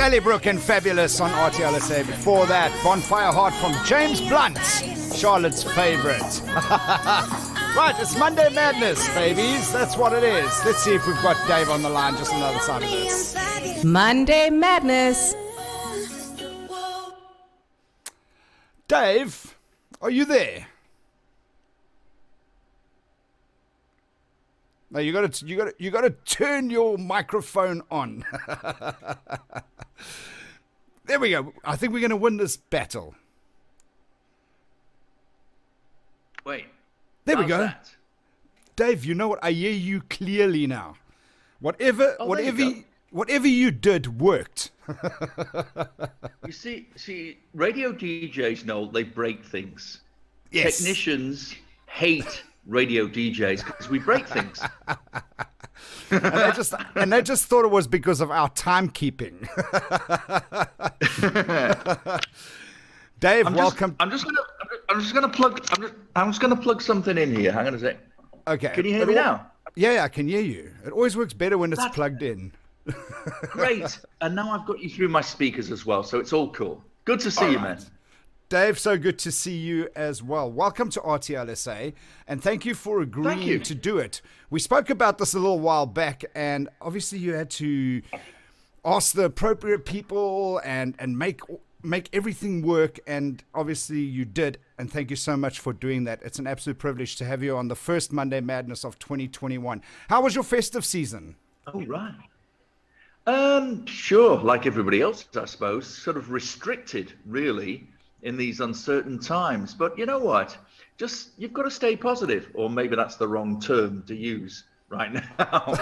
Guselli and Fabulous on RTLSA. Before that, Bonfire Heart from James Blunt, Charlotte's favorite. Right, it's Monday Madness, babies. That's what it is. Let's see if we've got Dave on the line just on the other side of this. Monday Madness. Dave, are you there? No, you gotta turn your microphone on. There we go. I think we're gonna win this battle. Wait. There we go. That? Dave, you know what? I hear you clearly now. Whatever you did worked. You see, radio DJs know they break things. Yes. Technicians hate radio DJs because we break things. and they just thought it was because of our timekeeping. Dave, welcome. I'm just gonna plug something in here. Hang on a sec. Okay. Can you hear me now? Yeah, I can hear you. It always works better when it's plugged in. Great. And now I've got you through my speakers as well, so it's all cool. Good to see you, man. Dave, so good to see you as well. Welcome to RTLSA, and thank you for agreeing to do it. We spoke about this a little while back, and obviously you had to ask the appropriate people and make everything work, and obviously you did, and thank you so much for doing that. It's an absolute privilege to have you on the first Monday Madness of 2021. How was your festive season? Oh, right. Sure, like everybody else, I suppose, sort of restricted, really, in these uncertain times. But you know what? You've got to stay positive, or maybe that's the wrong term to use right now.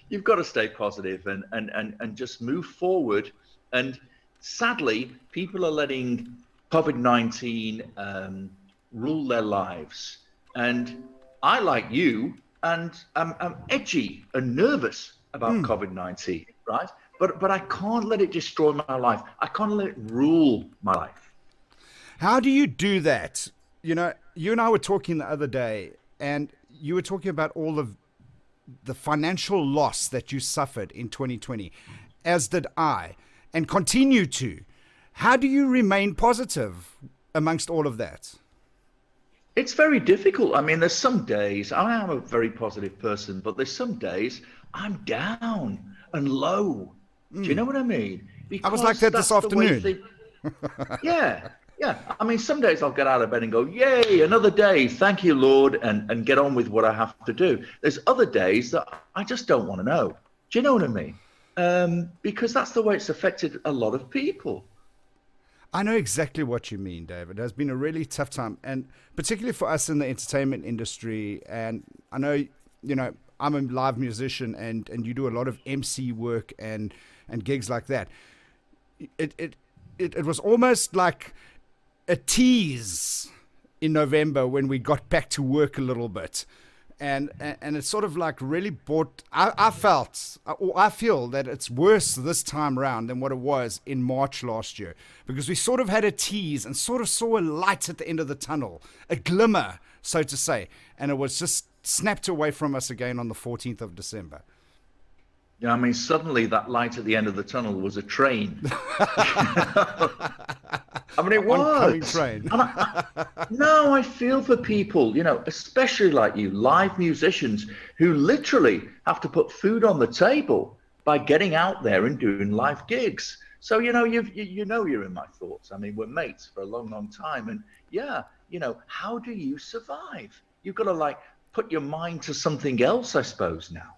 You've got to stay positive and just move forward. And sadly, people are letting COVID-19 rule their lives. And I, like you, and I'm edgy and nervous about COVID-19, right? But I can't let it destroy my life. I can't let it rule my life. How do you do that? You know, you and I were talking the other day, and you were talking about all of the financial loss that you suffered in 2020, as did I, and continue to. How do you remain positive amongst all of that? It's very difficult. I mean, there's some days, I am a very positive person, but there's some days I'm down and low. Do you know what I mean? Because I was like that this afternoon. Yeah. I mean, some days I'll get out of bed and go, yay, another day. Thank you, Lord, and get on with what I have to do. There's other days that I just don't want to know. Do you know what I mean? Because that's the way it's affected a lot of people. I know exactly what you mean, David. It has been a really tough time, and particularly for us in the entertainment industry. And I know, you know, I'm a live musician, and you do a lot of MC work and gigs like that. It was almost like a tease in November when we got back to work a little bit. And it's sort of like really brought, I feel that it's worse this time around than what it was in March last year, because we sort of had a tease and sort of saw a light at the end of the tunnel, a glimmer, so to say, and it was just snapped away from us again on the 14th of December. Yeah, I mean, suddenly that light at the end of the tunnel was a train. I mean, it was. Oncoming train. No, I feel for people, you know, especially like you, live musicians who literally have to put food on the table by getting out there and doing live gigs. So, you know, you're in my thoughts. I mean, we're mates for a long, long time. And yeah, you know, how do you survive? You've got to like put your mind to something else, I suppose, now.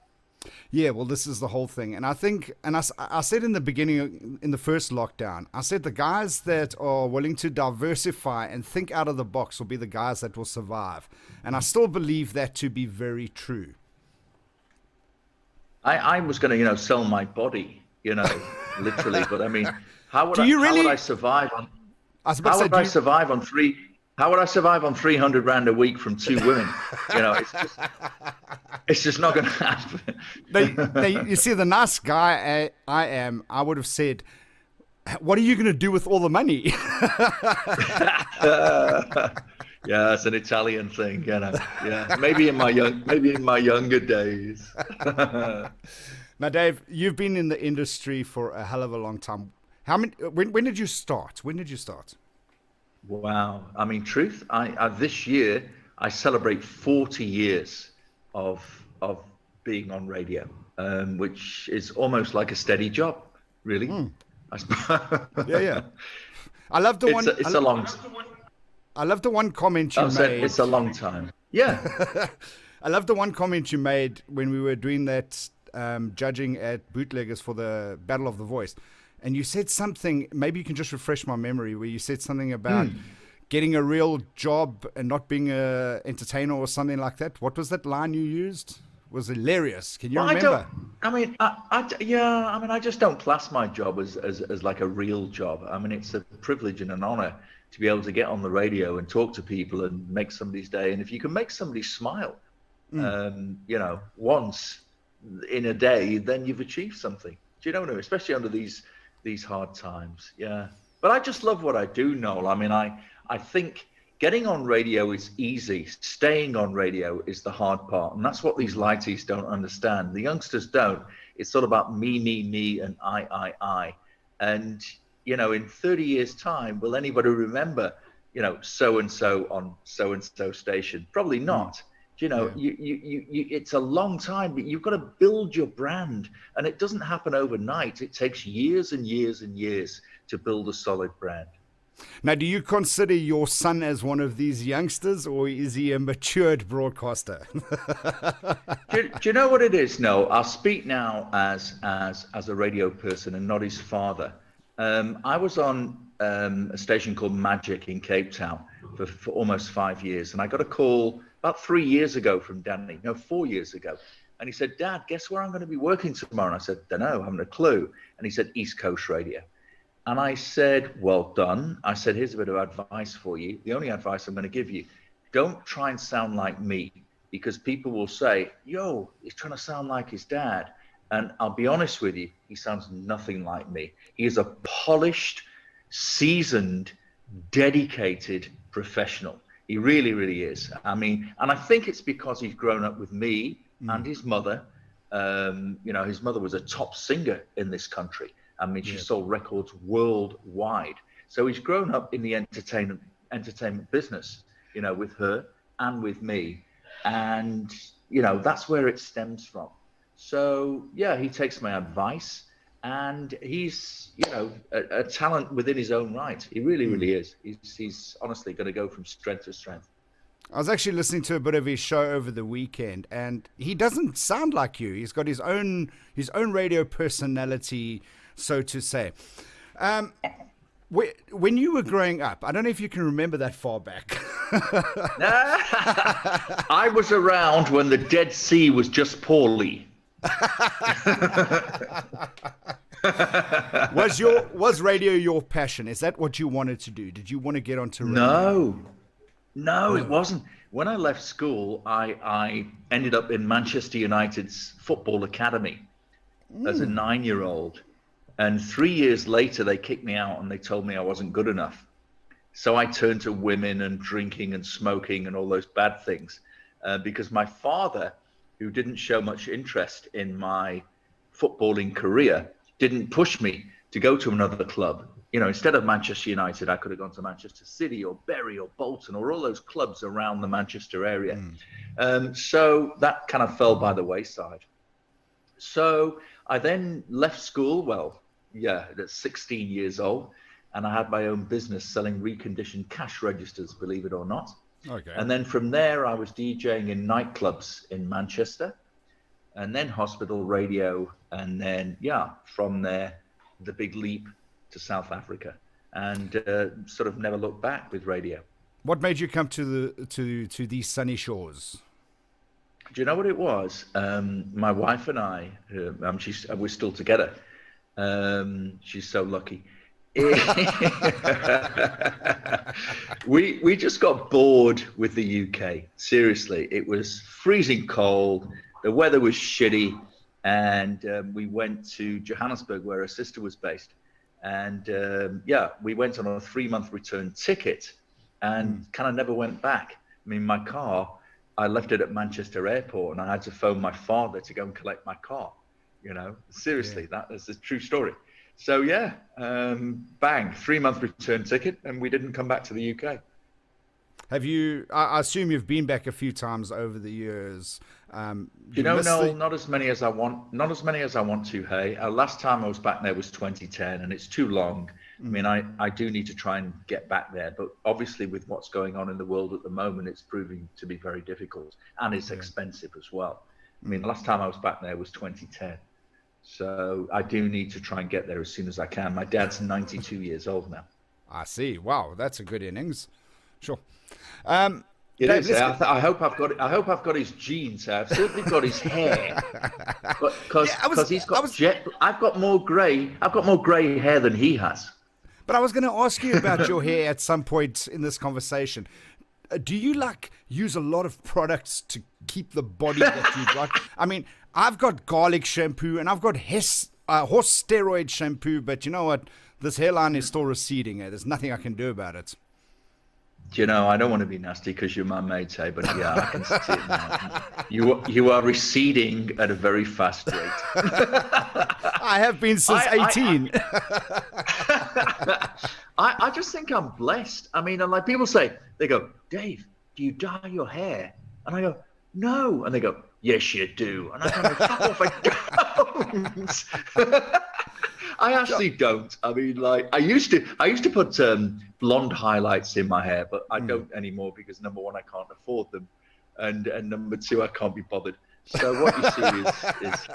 Yeah, well, this is the whole thing. And I think, and I said in the beginning, in the first lockdown, I said the guys that are willing to diversify and think out of the box will be the guys that will survive. And I still believe that to be very true. I was going to, you know, sell my body, you know, literally. But I mean, how would I survive on? How would I survive on 300 rand a week from two women? You know, it's just not going to happen. You see, the nice guy I am, I would have said, what are you going to do with all the money? Yeah, it's an Italian thing, you know. Yeah, maybe in my younger days. Now, Dave, you've been in the industry for a hell of a long time. How many? When did you start? When did you start? Wow. I mean, truth, I this year I celebrate 40 years of being on radio, which is almost like a steady job, really. I Yeah, yeah. I love the it's one. it's a long. I love the one comment you I said made. it's a long time. Yeah. I love the one comment you made when we were doing that judging at Bootleggers for the Battle of the Voice. And you said something, maybe you can just refresh my memory, where you said something about getting a real job and not being a entertainer or something like that. What was that line you used? It was hilarious. Can you Well, remember? yeah. I mean, I just don't class my job as like a real job. I mean, it's a privilege and an honor to be able to get on the radio and talk to people and make somebody's day. And if you can make somebody smile, once in a day, then you've achieved something. Do you know what I mean? Especially under these hard times. Yeah. But I just love what I do, Noel. I mean, I think getting on radio is easy. Staying on radio is the hard part. And that's what these lighties don't understand. The youngsters don't. It's all about me, and I. And, in 30 years' time, will anybody remember, so-and-so on so-and-so station? Probably not. It's a long time, but you've got to build your brand, and it doesn't happen overnight. It takes years and years and years to build a solid brand. Now, do you consider your son as one of these youngsters, or is he a matured broadcaster? do you know what it is? No, I'll speak now as a radio person and not his father. I was on a station called Magic in Cape Town for almost 5 years, and I got a call about 3 years ago from Danny, 4 years ago. And he said, Dad, guess where I'm going to be working tomorrow? And I said, don't know, I haven't a clue. And he said, East Coast Radio. And I said, well done. I said, here's a bit of advice for you. The only advice I'm going to give you, don't try and sound like me, because people will say, yo, he's trying to sound like his dad. And I'll be honest with you, he sounds nothing like me. He is a polished, seasoned, dedicated professional. He really, really is. I mean, and I think it's because he's grown up with me and his mother. His mother was a top singer in this country. I mean, she sold records worldwide. So he's grown up in the entertainment business, with her and with me. And, that's where it stems from. So, yeah, he takes my advice. And he's, a talent within his own right. He really, really is. He's honestly going to go from strength to strength. I was actually listening to a bit of his show over the weekend, and he doesn't sound like you. He's got his own radio personality, so to say. When you were growing up, I don't know if you can remember that far back. I was around when the Dead Sea was just poorly. Was radio your passion? Is that what you wanted to do? Did you want to get onto radio? No, it wasn't. When I left school, I ended up in Manchester United's football academy as a 9-year-old. And 3 years later, they kicked me out and they told me I wasn't good enough. So I turned to women and drinking and smoking and all those bad things because my father, who didn't show much interest in my footballing career, didn't push me to go to another club. Instead of Manchester United, I could have gone to Manchester City or Bury or Bolton or all those clubs around the Manchester area. So that kind of fell by the wayside. So I then left school, at 16 years old, and I had my own business selling reconditioned cash registers, believe it or not. Okay. And then from there, I was DJing in nightclubs in Manchester, and then hospital radio, and then, from there, the big leap to South Africa, and sort of never looked back with radio. What made you come to these sunny shores? Do you know what it was? My wife and I, we're still together. She's so lucky. We just got bored with the UK. Seriously, it was freezing cold. The weather was shitty, and we went to Johannesburg, where her sister was based. And we went on a 3-month return ticket and kind of never went back. I mean, my car, I left it at Manchester Airport, and I had to phone my father to go and collect my car. Seriously, that is a true story. So yeah, bang, 3-month return ticket, and we didn't come back to the UK. Have you? I assume you've been back a few times over the years. No, not as many as I want. Not as many as I want to. Hey, last time I was back there was 2010, and it's too long. I mean, I do need to try and get back there, but obviously with what's going on in the world at the moment, it's proving to be very difficult, and it's expensive as well. I mean, the last time I was back there was 2010, so I do need to try and get there as soon as I can. My dad's 92 years old now. I see. Wow, that's a good innings. Sure. It Dave, is. I hope I've got. I hope I've got his genes. I've certainly got his hair, because he's got jet. I've got more grey. I've got more grey hair than he has. But I was going to ask you about your hair at some point in this conversation. Do you use a lot of products to keep the body that you got? I mean, I've got garlic shampoo and I've got horse steroid shampoo, but you know what? This hairline is still receding. There's nothing I can do about it. I don't want to be nasty because you're my mate, hey, but yeah, I can see it now. You are receding at a very fast rate. I have been since 18. I just think I'm blessed. I mean, and like people say, they go, Dave, do you dye your hair? And I go, no. And they go, yes, you do. And I go, fuck off, I don't. I actually don't. I mean, like I used to put blonde highlights in my hair, but I don't anymore because number one, I can't afford them, and number two, I can't be bothered. So what you see is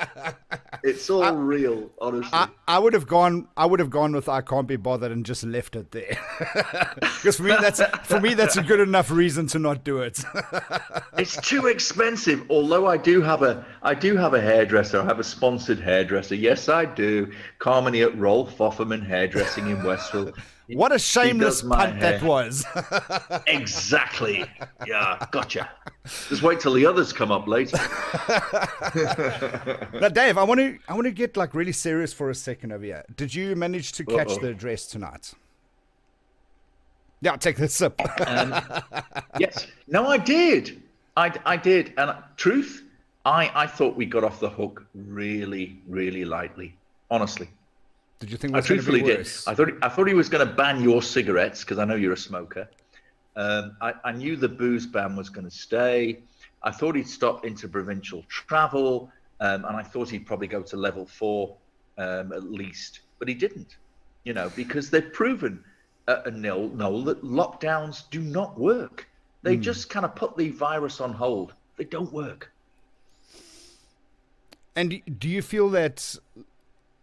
it's all real, honestly. I would have gone with I can't be bothered and just left it there. Because for me that's a good enough reason to not do it. It's too expensive. Although I do have a hairdresser. I have a sponsored hairdresser. Yes, I do. Carmony at Rolf Offerman Hairdressing in Westville. What a shameless punt that was. Exactly. Yeah, gotcha. Just wait till the others come up later. Now, Dave, I want to get really serious for a second over here. Did you manage to catch the address tonight? Yeah, take this sip. Yes. No, I did. I did. And truth, I thought we got off the hook really, really lightly. Honestly. Did you think I truthfully did. I thought he was going to ban your cigarettes because I know you're a smoker. I knew the booze ban was going to stay. I thought he'd stop interprovincial travel, and I thought he'd probably go to level 4 at least, but he didn't. Because they've proven Noel, that lockdowns do not work. They just kind of put the virus on hold. They don't work. And do you feel that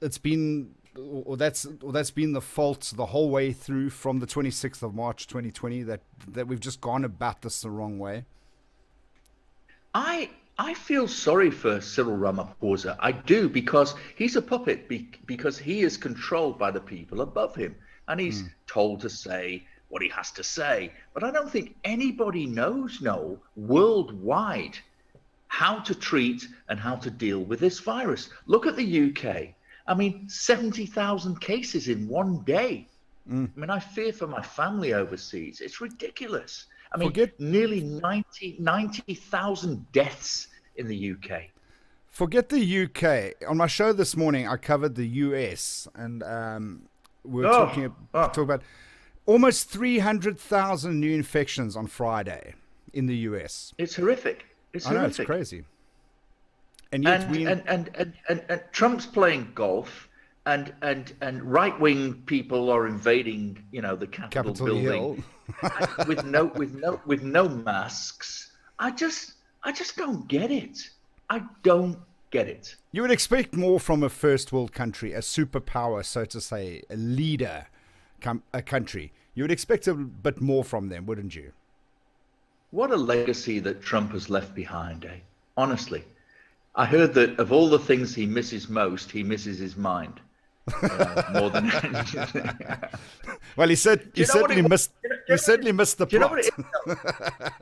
it's been, or that's been the fault the whole way through from the 26th of March 2020, that we've just gone about this the wrong way? I feel sorry for Cyril Ramaphosa. I do, because he's a puppet, because he is controlled by the people above him, and he's told to say what he has to say. But I don't think anybody knows, Noel, worldwide, how to treat and how to deal with this virus. Look at the UK. I mean, 70,000 cases in one day. I mean, I fear for my family overseas. It's ridiculous. I mean, nearly 90,000 deaths in the UK. Forget the UK. On my show this morning, I covered the US, and we were talking about almost 300,000 new infections on Friday in the US. It's horrific. I know, it's crazy. And yet and Trump's playing golf, and right-wing people are invading, the Capitol building with no masks. I just don't get it. I don't get it. You would expect more from a first world country, a superpower, so to say, a leader, a country. You would expect a bit more from them, wouldn't you? What a legacy that Trump has left behind, eh? Honestly. I heard that of all the things he misses most, he misses his mind. More than anything. Well, he certainly missed the plot.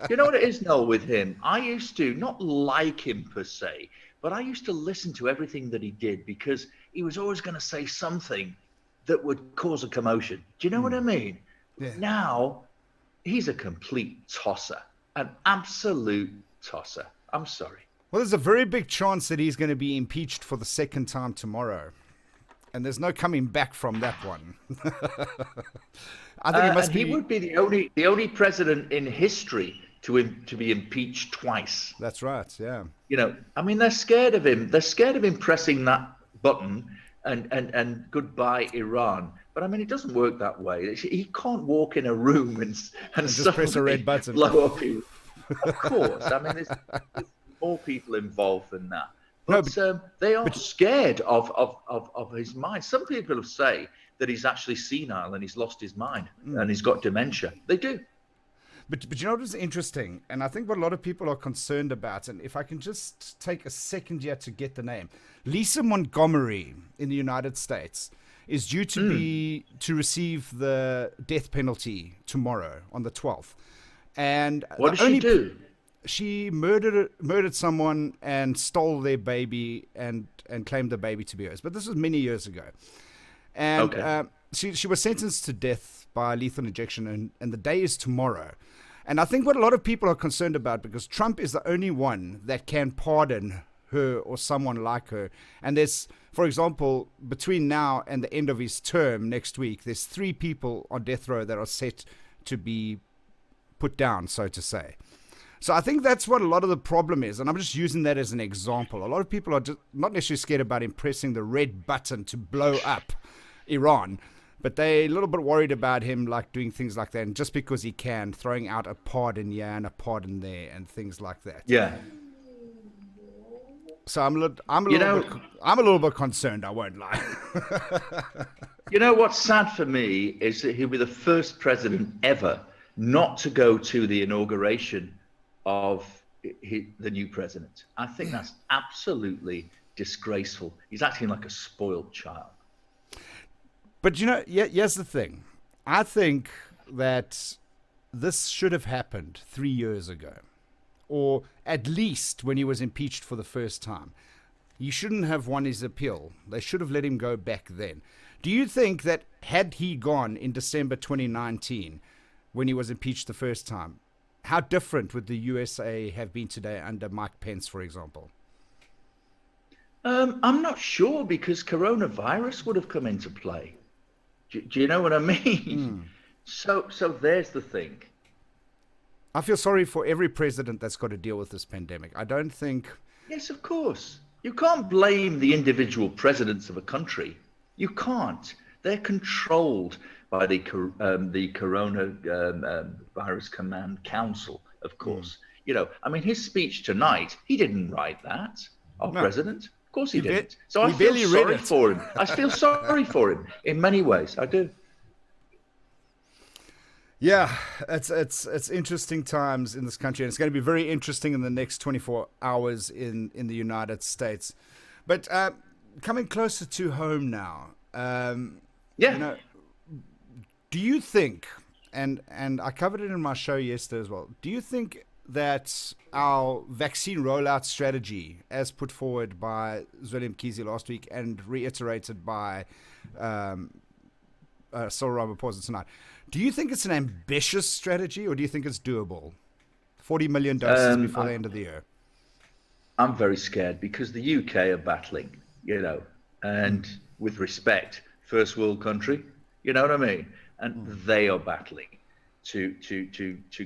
You know what it is, Noel, with him? I used to not like him per se, but I used to listen to everything that he did, because he was always going to say something that would cause a commotion. Do you know what I mean? Yeah. Now, he's a complete tosser, an absolute tosser. I'm sorry. Well, there's a very big chance that he's going to be impeached for the second time tomorrow. And there's no coming back from that one. I think it must be. He would be the only president in history to be impeached twice. That's right. Yeah. You know, I mean, they're scared of him. They're scared of him pressing that button and goodbye Iran. But I mean, it doesn't work that way. He can't walk in a room and just press a red button. Blow up people. Of course. I mean, there's more people involved than that. But, they are scared of his mind. Some people say that he's actually senile and he's lost his mind and he's got dementia. They do. But you know what is interesting? And I think what a lot of people are concerned about, and if I can just take a second here to get the name. Lisa Montgomery in the United States is due to receive the death penalty tomorrow on the 12th. And what did she do? She murdered someone and stole their baby and claimed the baby to be hers. But this was many years ago. And she was sentenced to death by lethal injection, and the day is tomorrow. And I think what a lot of people are concerned about, because Trump is the only one that can pardon her or someone like her. And there's, for example, between now and the end of his term next week, there's 3 people on death row that are set to be put down, so to say. So I think that's what a lot of the problem is, and I'm just using that as an example. A lot of people are just not necessarily scared about him pressing the red button to blow up Iran, but they're a little bit worried about him like doing things like that, and just because he can, throwing out a pardon here and a pardon there and things like that. Yeah. So I'm a little bit concerned, I won't lie. You know what's sad for me is that he'll be the first president ever not to go to the inauguration of the new president. I think that's absolutely disgraceful. He's acting like a spoiled child. But you know, here's the thing. I think that this should have happened 3 years ago, or at least when he was impeached for the first time. He shouldn't have won his appeal. They should have let him go back then. Do you think that had he gone in December 2019, when he was impeached the first time, how different would the USA have been today under Mike Pence, for example? I'm not sure, because coronavirus would have come into play. Do you know what I mean? So there's the thing. I feel sorry for every president that's got to deal with this pandemic. I don't think... Yes, of course. You can't blame the individual presidents of a country. You can't. They're controlled by the Coronavirus Command Council, of course. You know, I mean, his speech tonight, he didn't write that, our president. Of course he didn't. So I feel sorry for him. I feel sorry for him in many ways. I do. Yeah, it's interesting times in this country, and it's going to be very interesting in the next 24 hours in the United States. But coming closer to home now, you know, do you think, and I covered it in my show yesterday as well, do you think that our vaccine rollout strategy, as put forward by Guselli last week and reiterated by Cyril Ramaphosa tonight, do you think it's an ambitious strategy, or do you think it's doable? 40 million doses before the end of the year. I'm very scared, because the UK are battling, you know, and with respect, first world country, you know what I mean? And they are battling to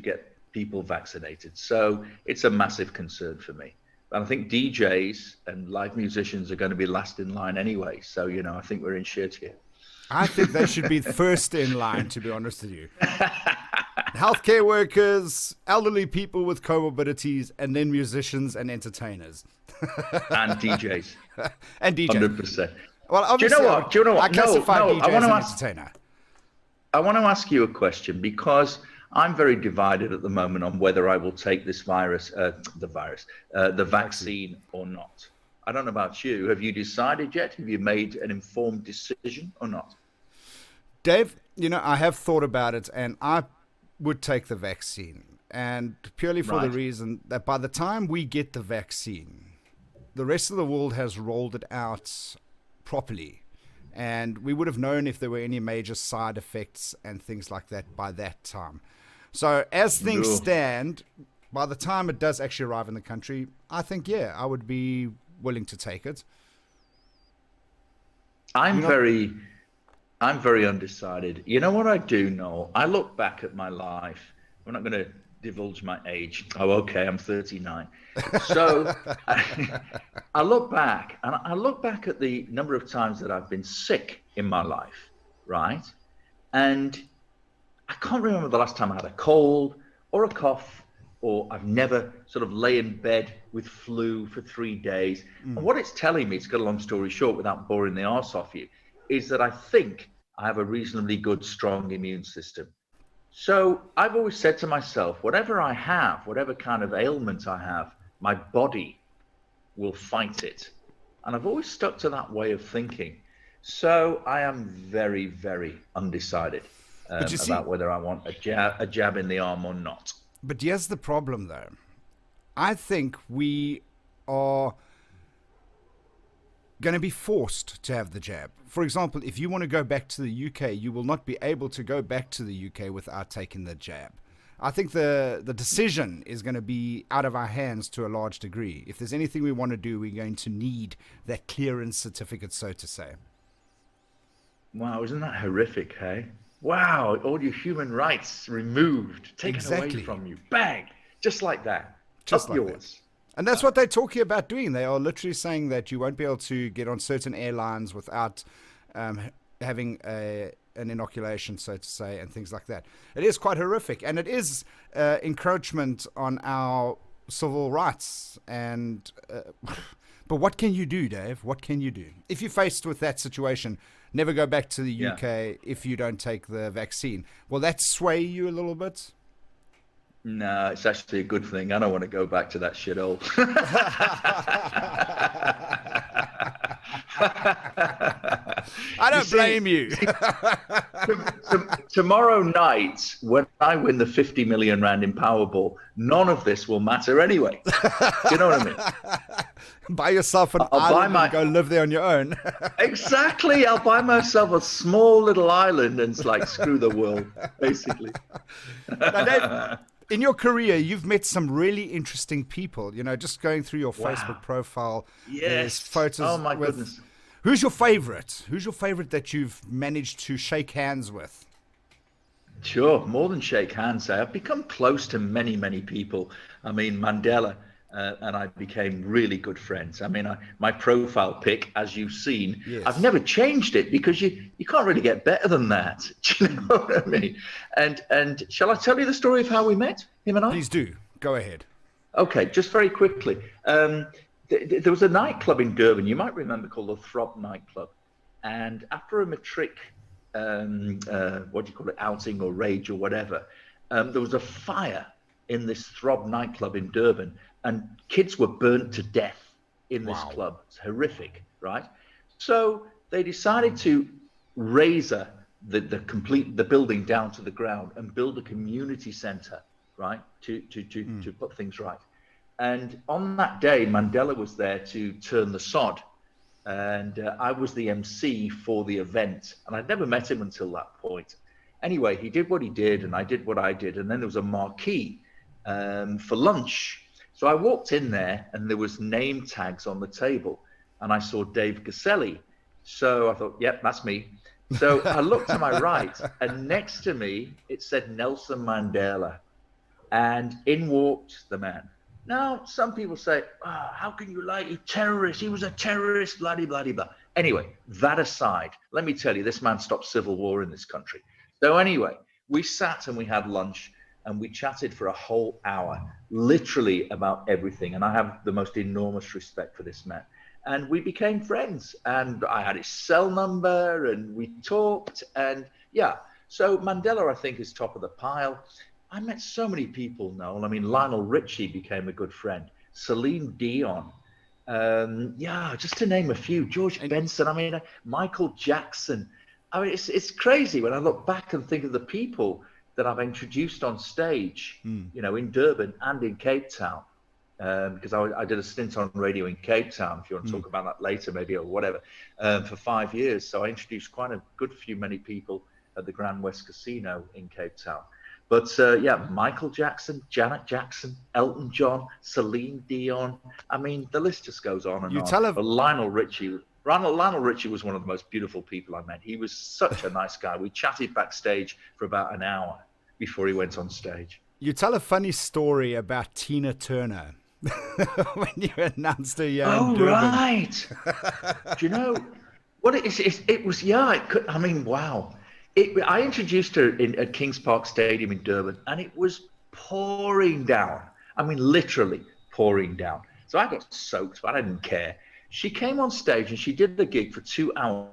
get people vaccinated. So it's a massive concern for me. And I think DJs and live musicians are going to be last in line anyway. So, you know, I think we're in shit here. I think they should be first in line, to be honest with you. Healthcare workers, elderly people with comorbidities, and then musicians and entertainers. And DJs. And DJs. 100%. Well, obviously, Do you know what? I classify DJs I want as to an entertainer. I want to ask you a question, because I'm very divided at the moment on whether I will take this the vaccine or not. I don't know about you. Have you decided yet? Have you made an informed decision or not? Dave, you know, I have thought about it, and I would take the vaccine. And purely for the reason that by the time we get the vaccine, the rest of the world has rolled it out properly. And we would have known if there were any major side effects and things like that by that time. So as things stand, by the time it does actually arrive in the country, I think, yeah, I would be willing to take it. I'm very undecided. You know what I do know? I look back at my life. I'm not going to divulge my age. Oh, okay, I'm 39. So I look back, and I look back at the number of times that I've been sick in my life, right? And I can't remember the last time I had a cold or a cough, or I've never sort of lay in bed with flu for 3 days. And what it's telling me, to cut a long story short without boring the arse off you, is that I think I have a reasonably good, strong immune system. So I've always said to myself, whatever I have, whatever kind of ailment I have, my body will fight it. And I've always stuck to that way of thinking. So I am very, very undecided about whether I want a jab in the arm or not. But here's the problem, though. I think we are going to be forced to have the jab. For example, if you want to go back to the UK, you will not be able to go back to the UK without taking the jab. I think the decision is going to be out of our hands to a large degree. If there's anything we want to do, we're going to need that clearance certificate, so to say. Wow, isn't that horrific, hey? Wow, all your human rights removed, taken away from you. Bang! Just like that. Just Up like yours. that. And that's what they're talking about doing. They are literally saying that you won't be able to get on certain airlines without having an inoculation, so to say, and things like that. It is quite horrific. And it is encroachment on our civil rights. And but what can you do, Dave? What can you do? If you're faced with that situation, never go back to the UK if you don't take the vaccine. Will that sway you a little bit? No, it's actually a good thing. I don't want to go back to that shithole. I don't blame you. Tomorrow night, when I win the 50 million rand in Powerball, none of this will matter anyway. Do you know what I mean? Buy yourself an island and go live there on your own. Exactly. I'll buy myself a small little island and it's like, screw the world, basically. Now, Dave, in your career, you've met some really interesting people. You know, just going through your Facebook profile, there's photos. Oh my goodness! Who's your favorite? Who's your favorite that you've managed to shake hands with? Sure, more than shake hands. I've become close to many, many people. I mean, Mandela and I became really good friends. I mean, my profile pic, as you've seen, I've never changed it because you can't really get better than that. Do you know what I mean? And shall I tell you the story of how we met, him and I? Please do. Go ahead. Okay, just very quickly. There was a nightclub in Durban, you might remember, called the Throb nightclub. And after a matric, what do you call it, outing or rage or whatever, there was a fire in this Throb nightclub in Durban, and kids were burnt to death in this club. It's horrific, right? So they decided to razor the building down to the ground and build a community center, right, to put things right. And on that day, Mandela was there to turn the sod, and I was the MC for the event, and I'd never met him until that point. Anyway, he did what he did, and I did what I did, and then there was a marquee for lunch. So I walked in there, and there was name tags on the table, and I saw Dave Guselli. So I thought, yep, that's me. So I looked to my right, and next to me, it said Nelson Mandela. And in walked the man. Now, some people say, oh, how can you like a terrorist? He was a terrorist, blah, blah, blah, blah. Anyway, that aside, let me tell you, this man stopped civil war in this country. So anyway, we sat and we had lunch, and we chatted for a whole hour, literally about everything. And I have the most enormous respect for this man. And we became friends, and I had his cell number, and we talked, and yeah. So Mandela, I think, is top of the pile. I met so many people, Noel. I mean, Lionel Richie became a good friend. Celine Dion. Just to name a few. George Benson. I mean, Michael Jackson. I mean, it's crazy when I look back and think of the people that I've introduced on stage, you know, in Durban and in Cape Town. Because I did a stint on radio in Cape Town, if you want to talk about that later, maybe, or whatever, for 5 years. So I introduced quite a good few many people at the Grand West Casino in Cape Town. But yeah, Michael Jackson, Janet Jackson, Elton John, Celine Dion. I mean, the list just goes on and You on. tell But Lionel Richie was one of the most beautiful people I met. He was such a nice guy. We chatted backstage for about an hour before he went on stage. You tell a funny story about Tina Turner when you announced her here in Oh, Durban. right. Do you know what it is? It was, yeah, I mean, wow. I introduced her at Kings Park Stadium in Durban, and it was pouring down. I mean, literally pouring down. So I got soaked, but I didn't care. She came on stage and she did the gig for 2 hours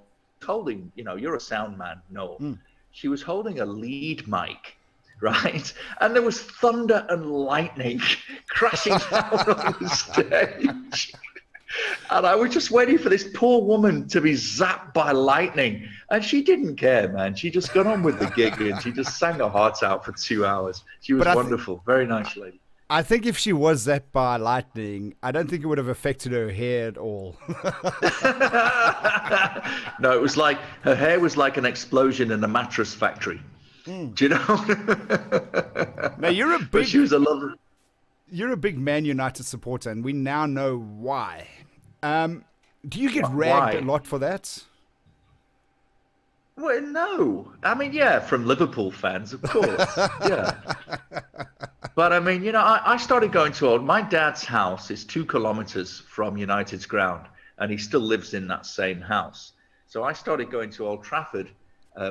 holding, you're a sound man, Noel. She was holding a lead mic, right? And there was thunder and lightning crashing down on the stage. And I was just waiting for this poor woman to be zapped by lightning. And she didn't care, man. She just got on with the gig and she just sang her heart out for 2 hours. She was wonderful. Very nice lady. I think if she was zapped by lightning, I don't think it would have affected her hair at all. No, it was like her hair was like an explosion in a mattress factory. Do you know? Now you're a But big she was a lovely. you're a big Man United supporter, and we now know why. Do you get ragged Why? a lot for that? Well, no. I mean, yeah, from Liverpool fans, of course. Yeah. But I mean, I started going to my dad's house is 2 kilometers from United's ground, and he still lives in that same house. So I started going to Old Trafford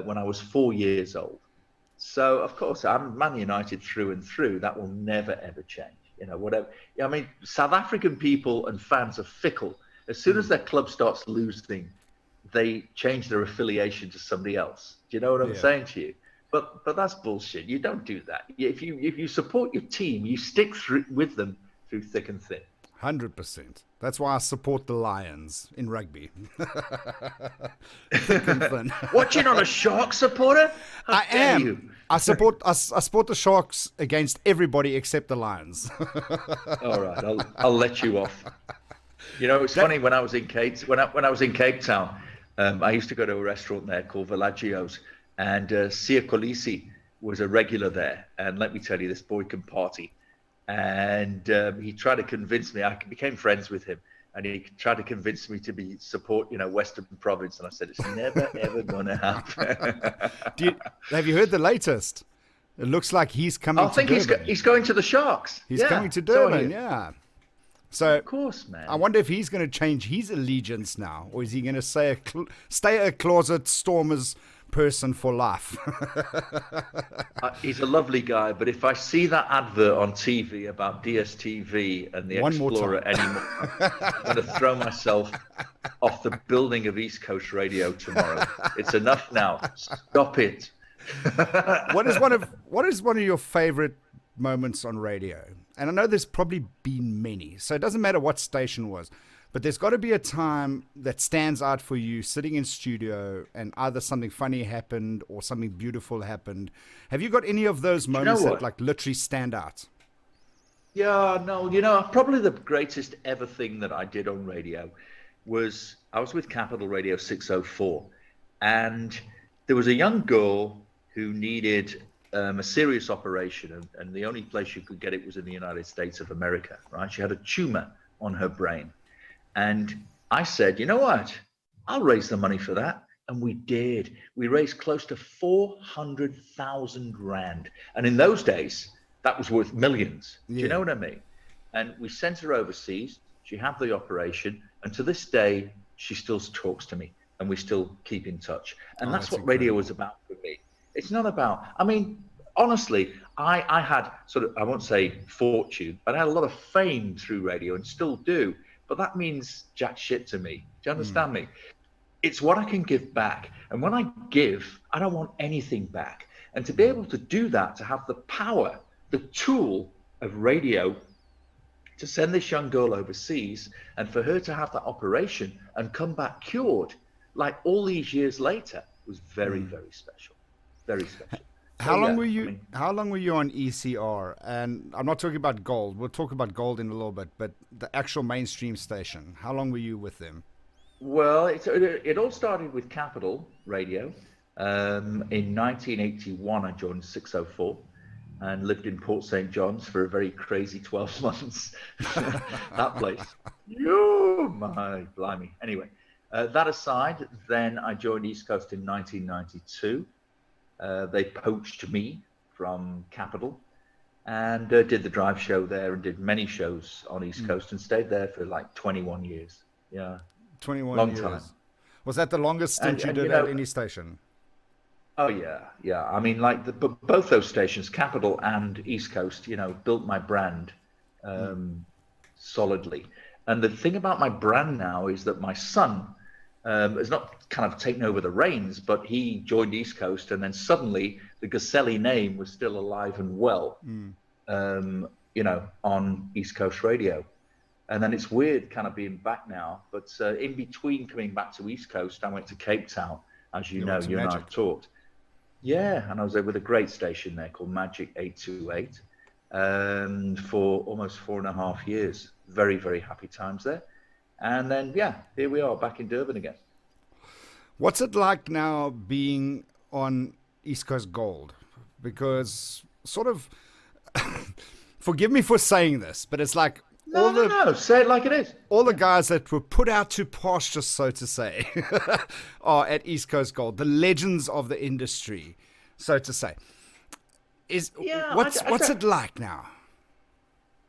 when I was 4 years old. So, of course, I'm Man United through and through. That will never, ever change. Whatever. I mean, South African people and fans are fickle. As soon as their club starts losing, they change their affiliation to somebody else. Do you know what I'm saying to you? But that's bullshit. You don't do that. If you support your team, you stick with them through thick and thin. 100%. That's why I support the Lions in rugby. Thick and thin. What, you're not a Shark supporter? How I dare am. you? I support the Sharks against everybody except the Lions. All right, I'll let you off. It's funny when I was in Cape Town, I used to go to a restaurant there called Villaggio's, and Sia Colisi was a regular there. And let me tell you, this boy can party. And he tried to convince me. I became friends with him, and he tried to convince me to support Western Province. And I said, it's never ever going to happen. Have you heard the latest? It looks like he's coming. I think he's going to the Sharks. He's coming to Durban. Yeah. So of course, man. I wonder if he's going to change his allegiance now, or is he going to stay a closet Stormers person for life? He's a lovely guy, but if I see that advert on TV about DSTV and the Explorer anymore, I'm going to throw myself off the building of East Coast Radio tomorrow. It's enough now. Stop it. What is one of your favorite moments on radio? And I know there's probably been many, so it doesn't matter what station was, but there's got to be a time that stands out for you sitting in studio and either something funny happened or something beautiful happened. Have you got any of those moments that like literally stand out? Yeah, no, probably the greatest ever thing that I did on radio was I was with Capital Radio 604, and there was a young girl who needed a serious operation, and the only place you could get it was in the United States of America, right? She had a tumor on her brain. And I said, you know what? I'll raise the money for that. And we did. We raised close to 400,000 rand. And in those days, that was worth millions. Do you know what I mean? And we sent her overseas. She had the operation. And to this day, she still talks to me. And we still keep in touch. And that's what radio was about for me. It's not about, I mean, honestly, I had sort of, I won't say fortune, but I had a lot of fame through radio and still do. But that means jack shit to me. Do you understand me? It's what I can give back. And when I give, I don't want anything back. And to be able to do that, to have the power, the tool of radio, to send this young girl overseas and for her to have that operation and come back cured, like all these years later, was very, very special. Very special. How long were you on ECR? And I'm not talking about Gold. We'll talk about Gold in a little bit, but the actual mainstream station. How long were you with them? Well, it all started with Capital Radio. In 1981, I joined 604, and lived in Port St. John's for a very crazy 12 months. That place. You, my blimey. Anyway, that aside, then I joined East Coast in 1992. They poached me from Capital and did the drive show there and did many shows on East Coast and stayed there for like 21 years. Yeah. 21 Long years. time. Was that the longest stint you did at any station? Oh yeah. I mean, like both those stations, Capital and East Coast, built my brand solidly. And the thing about my brand now is that my son has not kind of taken over the reins, but he joined East Coast, and then suddenly the Guselli name was still alive and well, on East Coast radio. And then it's weird kind of being back now, but in between coming back to East Coast, I went to Cape Town, as you know, you and I have talked. Yeah, and I was there with a great station there called Magic 828 for almost 4.5 years. Very, very happy times there. And then, here we are back in Durban again. What's it like now being on East Coast Gold? Because sort of, forgive me for saying this, but it's like No, say it like it is. all the guys that were put out to pasture, so to say, are at East Coast Gold, the legends of the industry, so to say. What's it like now?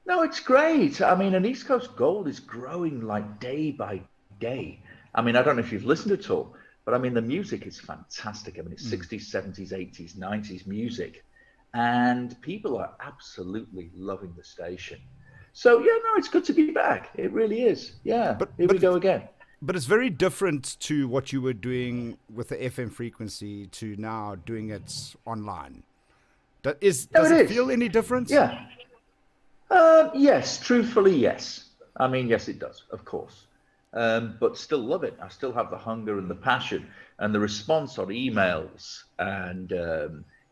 No, it's great. I mean, and East Coast Gold is growing like day by day. I mean, I don't know if you've listened at all, but I mean, the music is fantastic. I mean, it's 60s, 70s, 80s, 90s music. And people are absolutely loving the station. So, it's good to be back. It really is. Yeah, here we go again. But it's very different to what you were doing with the FM frequency to now doing it online. Does it feel any different? Yeah. Yes, truthfully, yes. I mean, yes, it does, of course. But still love it. I still have the hunger and the passion and the response on emails and,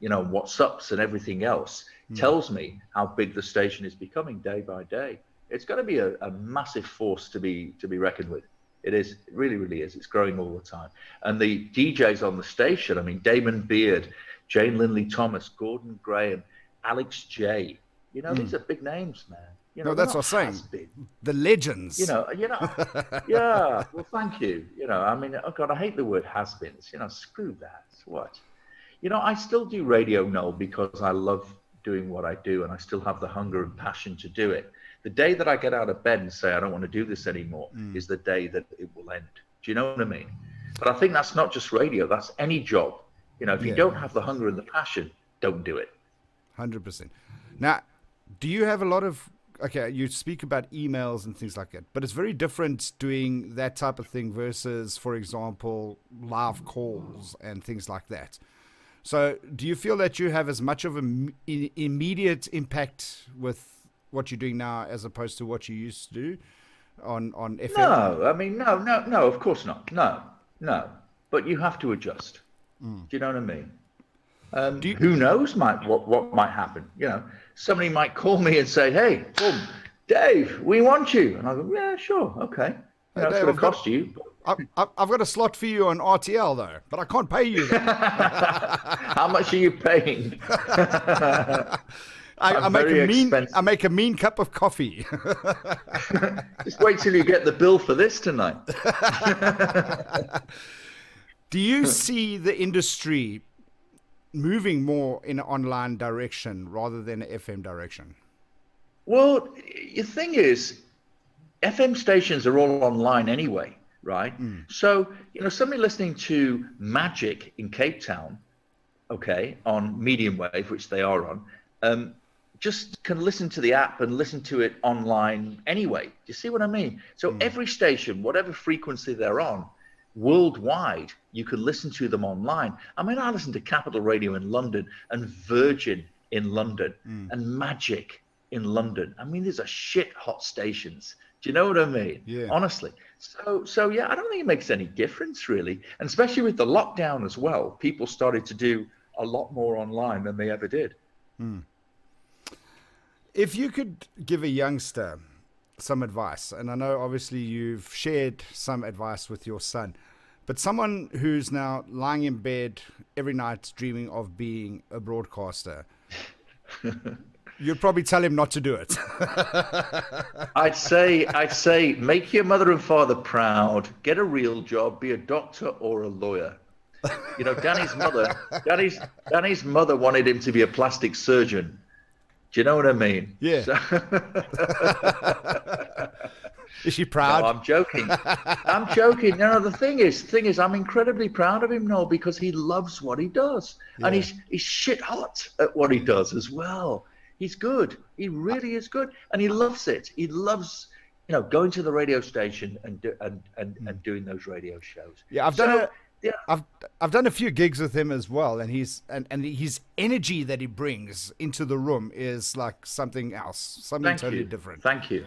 WhatsApps and everything else tells me how big the station is becoming day by day. It's going to be a massive force to be reckoned with. It is. It really, really is. It's growing all the time. And the DJs on the station, I mean, Damon Beard, Jane Lindley Thomas, Gordon Graham, Alex J. These are big names, man. No, that's what I'm saying. The legends. Yeah. Well, thank you. I mean, oh God, I hate the word has-beens. Screw that. What? I still do radio, Noel, because I love doing what I do, and I still have the hunger and passion to do it. The day that I get out of bed and say I don't want to do this anymore is the day that it will end. Do you know what I mean? But I think that's not just radio. That's any job. If you don't have the hunger and the passion, don't do it. 100%. Now, do you have a lot of, you speak about emails and things like that, but it's very different doing that type of thing versus, for example, live calls and things like that. So do you feel that you have as much of an immediate impact with what you're doing now as opposed to what you used to do on FM? No, I mean, no, of course not. No. But you have to adjust. Do you know what I mean? Who knows what might happen? Somebody might call me and say, "Hey, Dave, we want you," and I go, "Yeah, sure, okay." Hey, Dave, it's going to cost you. I've got a slot for you on RTL though, but I can't pay you that. How much are you paying? I make a mean cup of coffee. Just wait till you get the bill for this tonight. Do you see the industry moving more in an online direction rather than an FM direction? Well, the thing is, FM stations are all online anyway, right? So, somebody listening to Magic in Cape Town, on medium wave, which they are on, just can listen to the app and listen to it online anyway. Do you see what I mean? So every station, whatever frequency they're on, worldwide, you can listen to them online. I mean, I listen to Capital Radio in London and Virgin in London and Magic in London. I mean, these are shit hot stations. Do you know what I mean? Yeah. Honestly. So yeah, I don't think it makes any difference really. And especially with the lockdown as well, people started to do a lot more online than they ever did. If you could give a youngster some advice, and I know obviously you've shared some advice with your son, but someone who's now lying in bed every night dreaming of being a broadcaster, You'd probably tell him not to do it. I'd say, make your mother and father proud, get a real job, be a doctor or a lawyer. You know, Danny's mother wanted him to be a plastic surgeon. Do you know what I mean? Yeah. So, Is she proud? no, I'm joking. I'm joking. No, the thing is, I'm incredibly proud of him, Noel, because he loves what he does, and he's shit hot at what he does as well. He's good. He really is good, and he loves it. He loves, going to the radio station and doing those radio shows. Yeah, I've done a few gigs with him as well, and his energy that he brings into the room is like something else, something totally different. Thank you.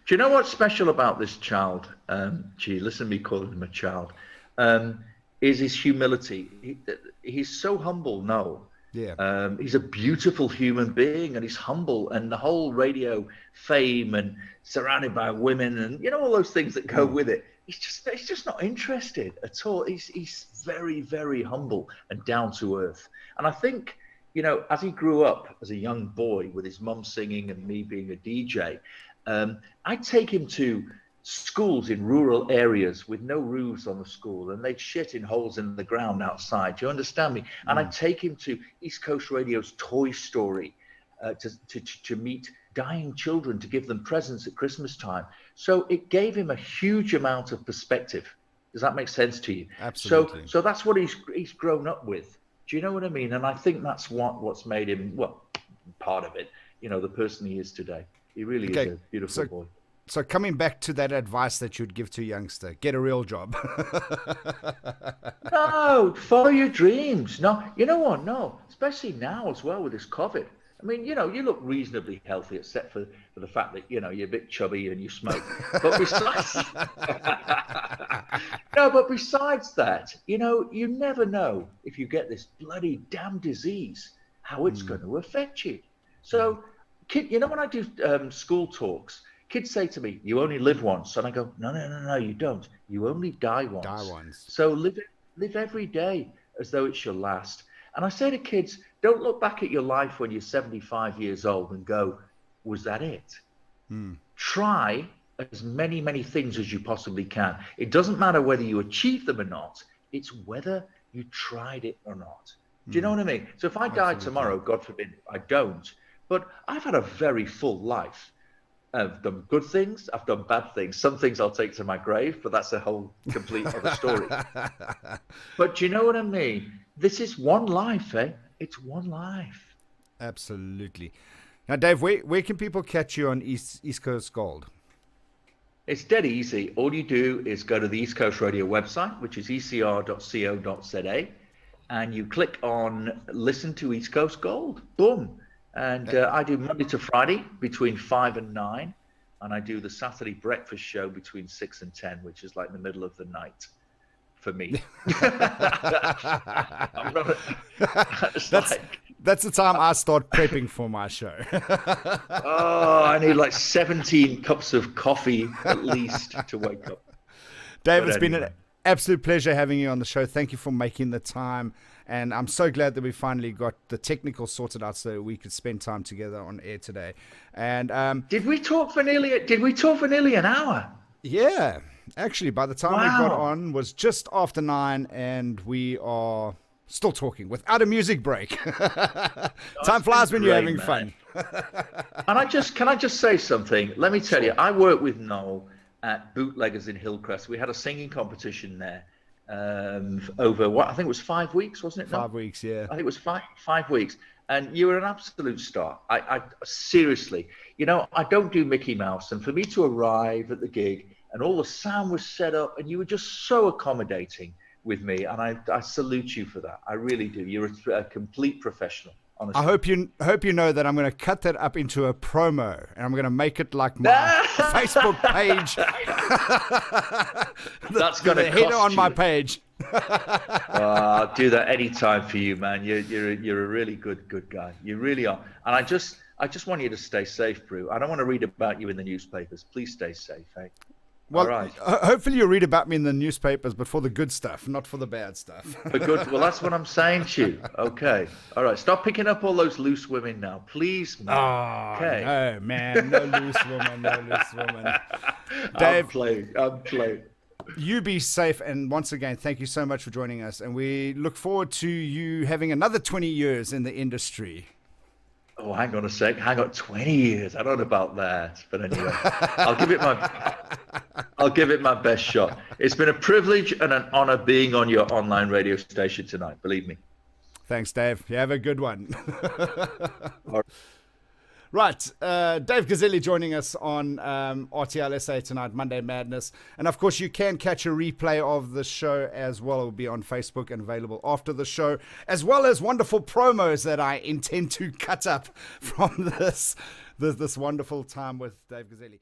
Do you know what's special about this child? Listen to me calling him a child. Is his humility. He's so humble, Noel. Yeah. He's a beautiful human being, and he's humble, and the whole radio fame and surrounded by women and all those things that go with it. He's just not interested at all. He's very, very humble and down to earth. And I think, as he grew up as a young boy with his mum singing and me being a DJ, I'd take him to schools in rural areas with no roofs on the school, and they'd shit in holes in the ground outside. Do you understand me? And I'd take him to East Coast Radio's Toy Story to meet dying children, to give them presents at Christmas time. So it gave him a huge amount of perspective. Does that make sense to you? Absolutely. So that's what he's grown up with. Do you know what I mean? And I think that's what's made him, part of it, the person he is today. He really is a beautiful boy. So coming back to that advice that you'd give to a youngster, get a real job. No, follow your dreams. No, you know what? No, especially now as well with this COVID. I mean, you look reasonably healthy, except for the fact that, you're a bit chubby and you smoke. But besides that, you never know if you get this bloody damn disease, how it's going to affect you. So, when I do school talks, kids say to me, you only live once. And I go, no, you don't. You only die once. So live every day as though it shall last. And I say to kids, don't look back at your life when you're 75 years old and go, was that it? Try as many, many things as you possibly can. It doesn't matter whether you achieve them or not. It's whether you tried it or not. Do you know what I mean? So if I died tomorrow, God forbid I don't, but I've had a very full life. I've done good things. I've done bad things. Some things I'll take to my grave, but that's a whole complete other story. But do you know what I mean? This is one life, eh? It's one life. Absolutely. Now, Dave, where can people catch you on East Coast Gold? It's dead easy. All you do is go to the East Coast Radio website, which is ecr.co.za, and you click on Listen to East Coast Gold. Boom. And I do Monday to Friday between 5 and 9. And I do the Saturday breakfast show between 6 and 10, which is like the middle of the night for me. That's the time I start prepping for my show. I need like 17 cups of coffee at least to wake up. Dave, it's been an absolute pleasure having you on the show. Thank you for making the time. And I'm so glad that we finally got the technical sorted out so we could spend time together on air today. And did we talk for nearly an hour? Yeah. Actually, by the time we got on was just after 9, and we are still talking without a music break. Time flies when you're having fun. And can I just say something? Let me tell you, I worked with Noel at Bootleggers in Hillcrest. We had a singing competition there. Over I think it was 5 weeks, wasn't it? 5 weeks, yeah. I think it was 5 weeks, and you were an absolute star. I seriously, I don't do Mickey Mouse, and for me to arrive at the gig and all the sound was set up, and you were just so accommodating with me, and I salute you for that. I really do. You're a complete professional. Honestly. I hope you know that I'm going to cut that up into a promo, and I'm going to make it like my Facebook page. That's going to header on my page. I'll do that anytime for you, man. You're a really good guy. You really are. And I just want you to stay safe, Brew. I don't want to read about you in the newspapers. Please stay safe, eh? Well, All right. hopefully you'll read about me in the newspapers, but for the good stuff, not for the bad stuff. But good. Well, that's what I'm saying to you. Okay. All right. Stop picking up all those loose women now, please. Man. Oh, Okay. no, man. No loose woman, no loose woman. Dave, I'm playing. you be safe. And once again, thank you so much for joining us. And we look forward to you having another 20 years in the industry. Oh, hang on a sec. Hang on, 20 years. I don't know about that, but anyway, I'll give it my best shot. It's been a privilege and an honor being on your online radio station tonight. Believe me. Thanks, Dave. You have a good one. All right. Right, Dave Guselli joining us on RTL SA tonight, Monday Madness. And of course, you can catch a replay of the show as well. It will be on Facebook and available after the show, as well as wonderful promos that I intend to cut up from this wonderful time with Dave Guselli.